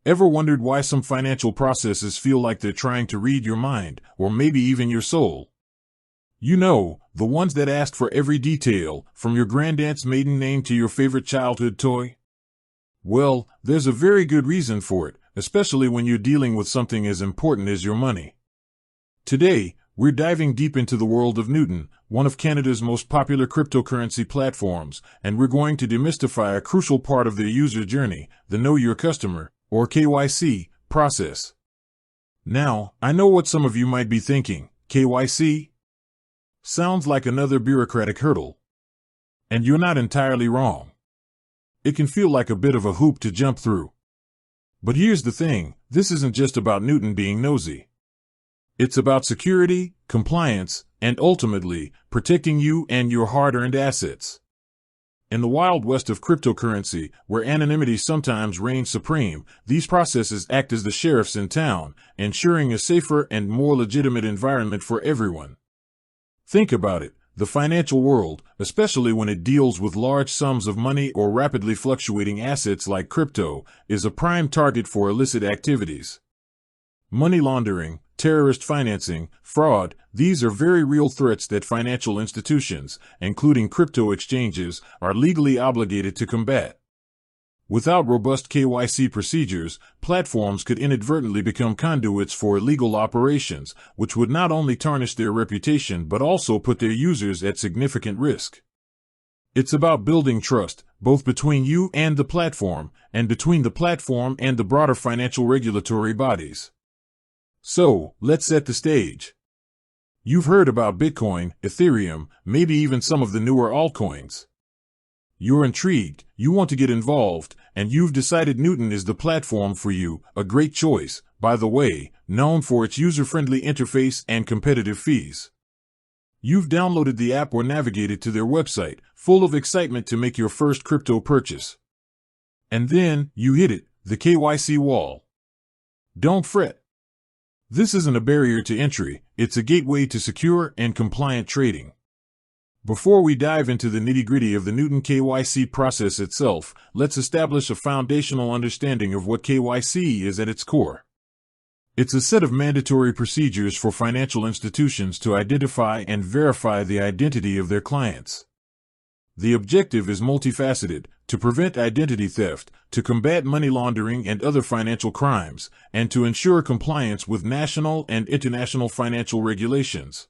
Ever wondered why some financial processes feel like they're trying to read your mind, or maybe even your soul? You know, the ones that ask for every detail, from your granddad's maiden name to your favorite childhood toy? Well, there's a very good reason for it, especially when you're dealing with something as important as your money. Today, we're diving deep into the world of Newton, one of Canada's most popular cryptocurrency platforms, and we're going to demystify a crucial part of their user journey, the Know Your Customer, or KYC, process. Now, I know what some of you might be thinking. KYC? Sounds like another bureaucratic hurdle. And you're not entirely wrong. It can feel like a bit of a hoop to jump through. But here's the thing, this isn't just about Newton being nosy. It's about security, compliance, and ultimately, protecting you and your hard-earned assets. In the wild west of cryptocurrency, where anonymity sometimes reigns supreme, these processes act as the sheriffs in town, ensuring a safer and more legitimate environment for everyone. Think about it. The financial world, especially when it deals with large sums of money or rapidly fluctuating assets like crypto, is a prime target for illicit activities. Money laundering, terrorist financing, fraud, these are very real threats that financial institutions, including crypto exchanges, are legally obligated to combat. Without robust KYC procedures, platforms could inadvertently become conduits for illegal operations, which would not only tarnish their reputation but also put their users at significant risk. It's about building trust, both between you and the platform, and between the platform and the broader financial regulatory bodies. So, let's set the stage. You've heard about Bitcoin, Ethereum, maybe even some of the newer altcoins. You're intrigued, you want to get involved, and you've decided Newton is the platform for you, a great choice, by the way, known for its user-friendly interface and competitive fees. You've downloaded the app or navigated to their website, full of excitement to make your first crypto purchase. And then, you hit it, the KYC wall. Don't fret. This isn't a barrier to entry, it's a gateway to secure and compliant trading. Before we dive into the nitty-gritty of the Newton KYC process itself, let's establish a foundational understanding of what KYC is at its core. It's a set of mandatory procedures for financial institutions to identify and verify the identity of their clients. The objective is multifaceted: to prevent identity theft, to combat money laundering and other financial crimes, and to ensure compliance with national and international financial regulations.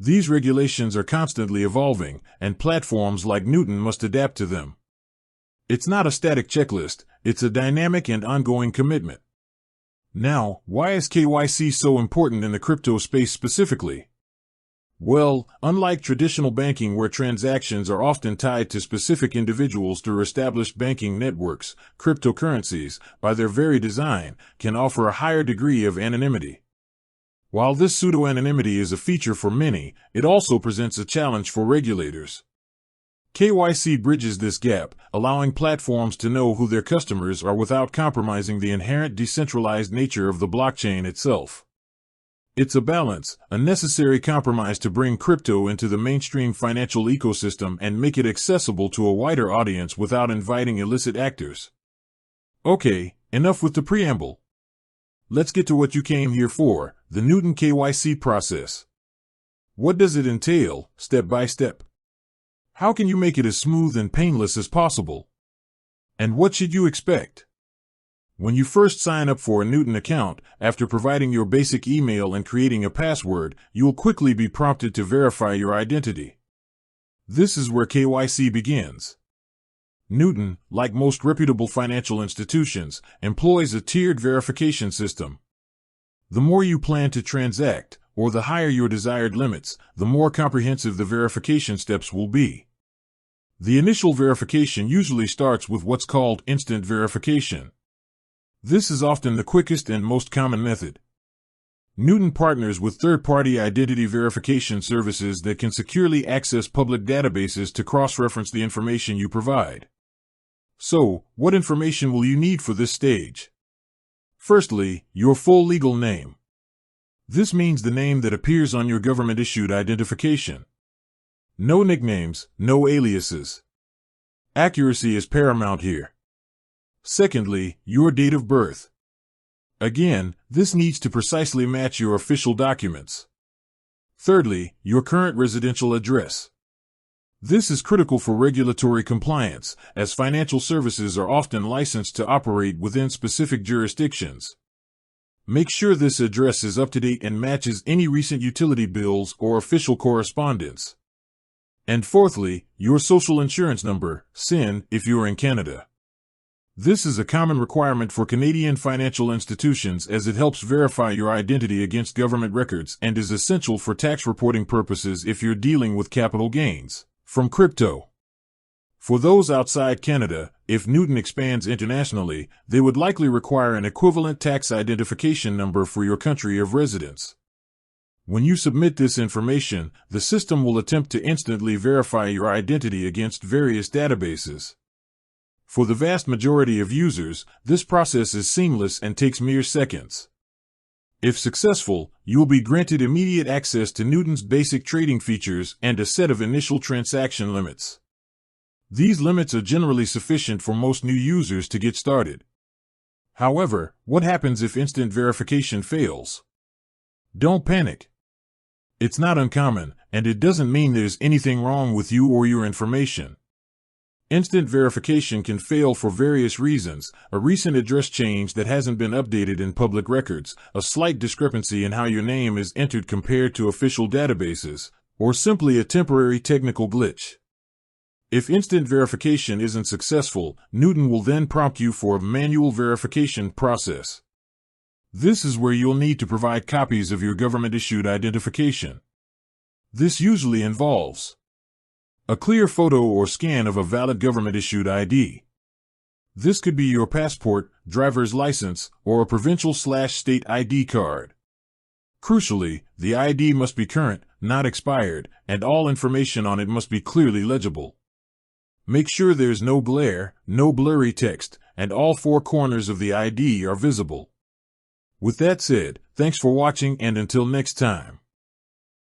These regulations are constantly evolving, and platforms like Newton must adapt to them. It's not a static checklist, it's a dynamic and ongoing commitment. Now, why is KYC so important in the crypto space specifically? Well, unlike traditional banking where transactions are often tied to specific individuals through established banking networks, cryptocurrencies, by their very design, can offer a higher degree of anonymity. While this pseudo-anonymity is a feature for many, it also presents a challenge for regulators. KYC bridges this gap, allowing platforms to know who their customers are without compromising the inherent decentralized nature of the blockchain itself. It's a balance, a necessary compromise to bring crypto into the mainstream financial ecosystem and make it accessible to a wider audience without inviting illicit actors. Okay, enough with the preamble. Let's get to what you came here for, the Newton KYC process. What does it entail, step by step? How can you make it as smooth and painless as possible? And what should you expect? When you first sign up for a Newton account, after providing your basic email and creating a password, you'll quickly be prompted to verify your identity. This is where KYC begins. Newton, like most reputable financial institutions, employs a tiered verification system. The more you plan to transact, or the higher your desired limits, the more comprehensive the verification steps will be. The initial verification usually starts with what's called instant verification. This is often the quickest and most common method. Newton partners with third-party identity verification services that can securely access public databases to cross-reference the information you provide. So, what information will you need for this stage? Firstly, your full legal name. This means the name that appears on your government-issued identification. No nicknames, no aliases. Accuracy is paramount here. Secondly, your date of birth. Again, this needs to precisely match your official documents. Thirdly, your current residential address. This is critical for regulatory compliance, as financial services are often licensed to operate within specific jurisdictions. Make sure this address is up to date and matches any recent utility bills or official correspondence. And fourthly, your social insurance number, SIN, if you are in Canada. This is a common requirement for Canadian financial institutions as it helps verify your identity against government records and is essential for tax reporting purposes if you're dealing with capital gains from crypto. For those outside Canada, if Newton expands internationally, they would likely require an equivalent tax identification number for your country of residence. When you submit this information, the system will attempt to instantly verify your identity against various databases. For the vast majority of users, this process is seamless and takes mere seconds. If successful, you will be granted immediate access to Newton's basic trading features and a set of initial transaction limits. These limits are generally sufficient for most new users to get started. However, what happens if instant verification fails? Don't panic. It's not uncommon, and it doesn't mean there's anything wrong with you or your information. Instant verification can fail for various reasons: a recent address change that hasn't been updated in public records, a slight discrepancy in how your name is entered compared to official databases, or simply a temporary technical glitch. If instant verification isn't successful, Newton will then prompt you for a manual verification process. This is where you'll need to provide copies of your government-issued identification. This usually involves a clear photo or scan of a valid government-issued ID. This could be your passport, driver's license, or a provincial/state ID card. Crucially, the ID must be current, not expired, and all information on it must be clearly legible. Make sure there's no glare, no blurry text, and all four corners of the ID are visible. With that said, thanks for watching, and until next time.